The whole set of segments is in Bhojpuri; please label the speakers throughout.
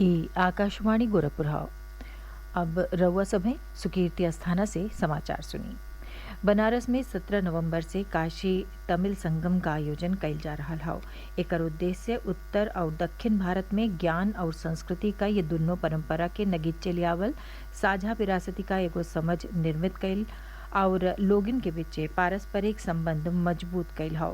Speaker 1: ई आकाशवाणी गोरखपुर हाव। अब रउआ सभे सुकीर्ति अस्थाना से समाचार सुनी। बनारस में 17 नवंबर से काशी तमिल संगम का आयोजन कइल जा रहल हौ। एकर उद्देश्य उत्तर और दक्षिण भारत में ज्ञान और संस्कृति का ये दुन्नो परंपरा के नगीचे लियावल, साझा विरासती का एगो समझ निर्मित कइल और लोगन के बीचे पारस्परिक संबंध मजबूत कइल हौ।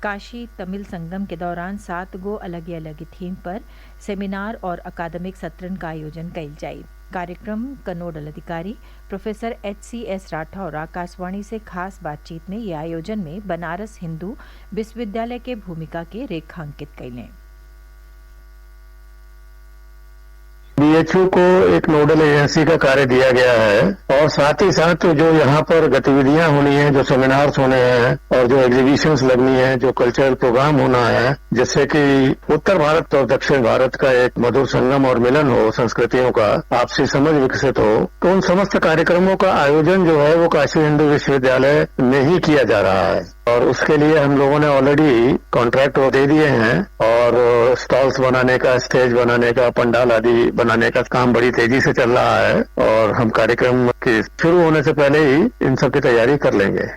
Speaker 1: काशी तमिल संगम के दौरान 7 गो अलग अलग थीम पर सेमिनार और अकादमिक सत्रन का आयोजन कइल जाई। कार्यक्रम का नोडल अधिकारी प्रोफेसर HCS राठौर आकाशवाणी से खास बातचीत में ये आयोजन में बनारस हिंदू विश्वविद्यालय के भूमिका के रेखांकित कैलें।
Speaker 2: बीएचयू को एक नोडल एजेंसी का कार्य दिया गया है और साथ ही साथ जो यहाँ पर गतिविधियां होनी है, जो सेमिनार्स होने हैं और जो एग्जीबिशंस लगनी है, जो कल्चरल प्रोग्राम होना है, जिससे कि उत्तर भारत और दक्षिण भारत का एक मधुर संगम और मिलन हो, संस्कृतियों का आपसी समझ विकसित हो, तो उन समस्त कार्यक्रमों का आयोजन जो है वो काशी हिंदू विश्वविद्यालय में ही किया जा रहा है और उसके लिए हम लोगों ने ऑलरेडी कॉन्ट्रैक्ट दे दिए हैं और स्टॉल्स बनाने का, स्टेज बनाने का, पंडाल आदि बनाने का काम बड़ी तेजी से चल रहा है और हम कार्यक्रम के शुरू होने से पहले ही इन सब की तैयारी कर लेंगे।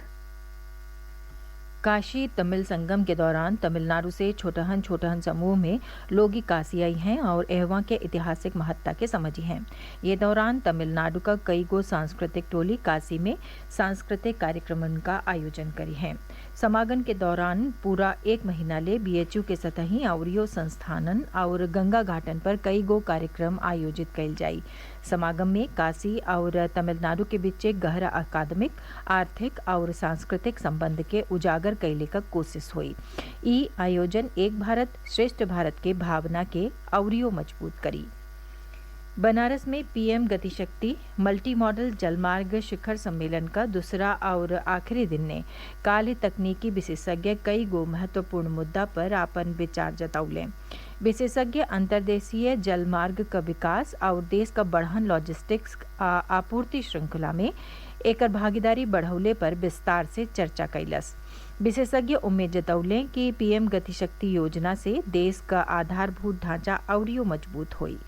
Speaker 1: काशी तमिल संगम के दौरान तमिलनाडु से छोटहन समूह में लोग काशी आई हैं और एहवा के ऐतिहासिक महत्ता के समझी हैं। ये दौरान तमिलनाडु का कई गो सांस्कृतिक टोली काशी में सांस्कृतिक कार्यक्रमन का आयोजन करी हैं। समागम के दौरान पूरा 1 महीना ले बीएचयू के सतही अवरियो संस्थानन और गंगा घाटन पर कई गो कार्यक्रम आयोजित कइल जाई। समागम में काशी और तमिलनाडु के बीच गहरा अकादमिक, आर्थिक और सांस्कृतिक संबंध के उजागर कैले का कोशिश हुई। ई आयोजन एक भारत श्रेष्ठ भारत के भावना के अवरियो मजबूत करी। बनारस में पीएम गतिशक्ति मल्टी मॉडल जलमार्ग शिखर सम्मेलन का दूसरा और आखिरी दिन ने काले तकनीकी विशेषज्ञ कई गो महत्वपूर्ण मुद्दा पर आपन विचार जतौले। विशेषज्ञ अंतर्देशीय जलमार्ग का विकास और देश का बढ़न लॉजिस्टिक्स आपूर्ति श्रृंखला में एकर भागीदारी बढ़ौले पर विस्तार से चर्चा कैलस। विशेषज्ञ उम्मीद जतौले कि पीएम गतिशक्ति योजना से देश का आधारभूत ढांचा अवरियो मजबूत हुई।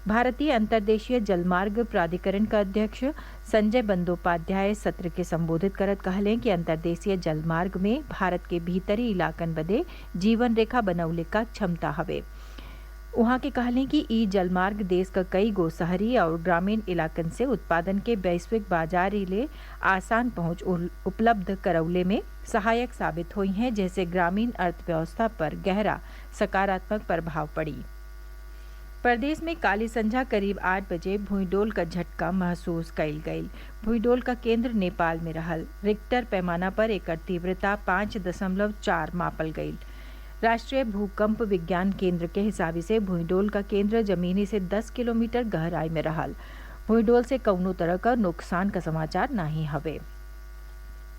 Speaker 1: भारतीय अंतर्देशीय जलमार्ग प्राधिकरण का अध्यक्ष संजय बंदोपाध्याय सत्र के संबोधित करत कहलें कि अंतर्देशीय जलमार्ग में भारत के भीतरी इलाकन बदे जीवन रेखा बनौले का क्षमता हवे। उहाँ के कहलें कि ई जलमार्ग देश का कई गो शहरी और ग्रामीण इलाकन से उत्पादन के वैश्विक बाजार ले आसान पहुंच उपलब्ध करौले में सहायक साबित हुई हैं, जैसे ग्रामीण अर्थव्यवस्था पर गहरा सकारात्मक प्रभाव पड़ी। प्रदेश में काली संझा करीब 8 बजे भूईडोल का झटका महसूस कइल गईल। भूईडोल का केंद्र नेपाल में रहल। रिक्टर पैमाना पर एकर तीव्रता 5.4 मापल गईल। राष्ट्रीय भूकंप विज्ञान केंद्र के हिसाबी से भूईडोल का केंद्र जमीनी से 10 किलोमीटर गहराई में रहल। भूईडोल से कौनो तरह का नुकसान का समाचार नहीं हवे।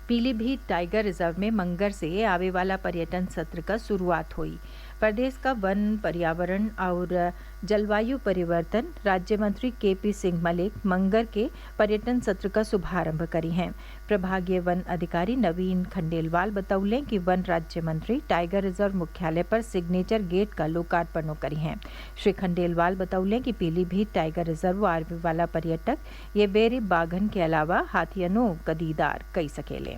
Speaker 1: पीलीभीत टाइगर रिजर्व में मंगर से आवे वाला पर्यटन सत्र का शुरुआत हुई। प्रदेश का वन, पर्यावरण और जलवायु परिवर्तन राज्य मंत्री KP सिंह मलिक मंगर के पर्यटन सत्र का शुभारंभ करी हैं। प्रभागीय वन अधिकारी नवीन खंडेलवाल बतौलें कि वन राज्य मंत्री टाइगर रिजर्व मुख्यालय पर सिग्नेचर गेट का लोकार्पण करी हैं। श्री खंडेलवाल बतौलें कि पीलीभीत टाइगर रिजर्व आवे वाला पर्यटक ये बेरी बाघन के अलावा हाथियनों का दीदार कई सकेले।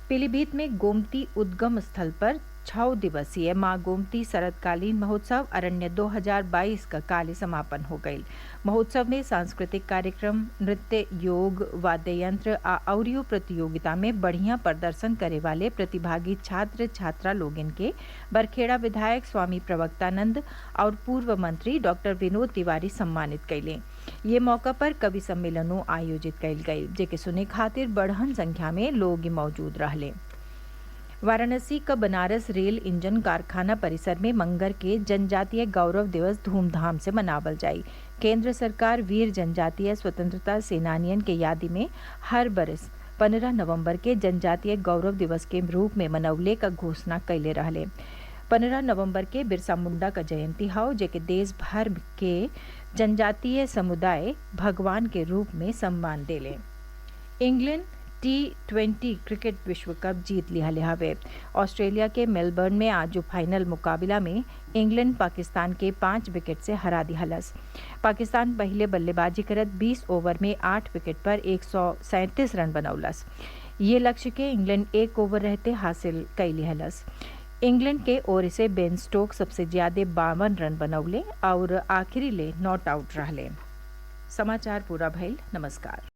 Speaker 1: पीलीभीत में गोमती उद्गम स्थल पर 6 दिवसीय मां गोमती शरदकालीन महोत्सव अरण्य 2022 का काले समापन हो गई। महोत्सव में सांस्कृतिक कार्यक्रम, नृत्य, योग, वाद्य यंत्र और प्रतियोगिता में बढ़िया प्रदर्शन करे वाले प्रतिभागी छात्र छात्रा लोगन के बरखेड़ा विधायक स्वामी प्रवक्तानंद और पूर्व मंत्री डॉक्टर विनोद तिवारी सम्मानित कैले। ये मौका पर कवि सम्मेलनों आयोजित कैल गई, जेके सुने खातिर बढ़हन संख्या में लोग मौजूद रहले। वाराणसी का बनारस रेल इंजन कारखाना परिसर में मंगर के जनजातीय गौरव दिवस धूमधाम से मनावल जाई। केंद्र सरकार वीर जनजातीय स्वतंत्रता सेनानियन के यादी में हर बरस 15 नवंबर के जनजातीय गौरव दिवस के रूप में मनौले का घोषणा कैले रहले। 15 नवंबर के बिरसा मुंडा का जयंती हौ, जेके देश भर के जनजातीय समुदाय भगवान के रूप में सम्मान देले। इंग्लैंड T20 क्रिकेट विश्व कप जीत लिया हवे। ऑस्ट्रेलिया के मेलबर्न में आज जो फाइनल मुकाबला में इंग्लैंड पाकिस्तान के 5 विकेट से हरा दिहलस। पाकिस्तान पहले बल्लेबाजी करत 20 ओवर में 8 विकेट पर 137 रन बनौलस। ये लक्ष्य के इंग्लैंड 1 ओवर रहते हासिल कई लिहलस। इंग्लैंड के ओर से बेन स्टोक सबसे ज्यादा 52 रन बनौले और आखिरी ले नॉट आउट रहले। समाचार पूरा भइल। नमस्कार।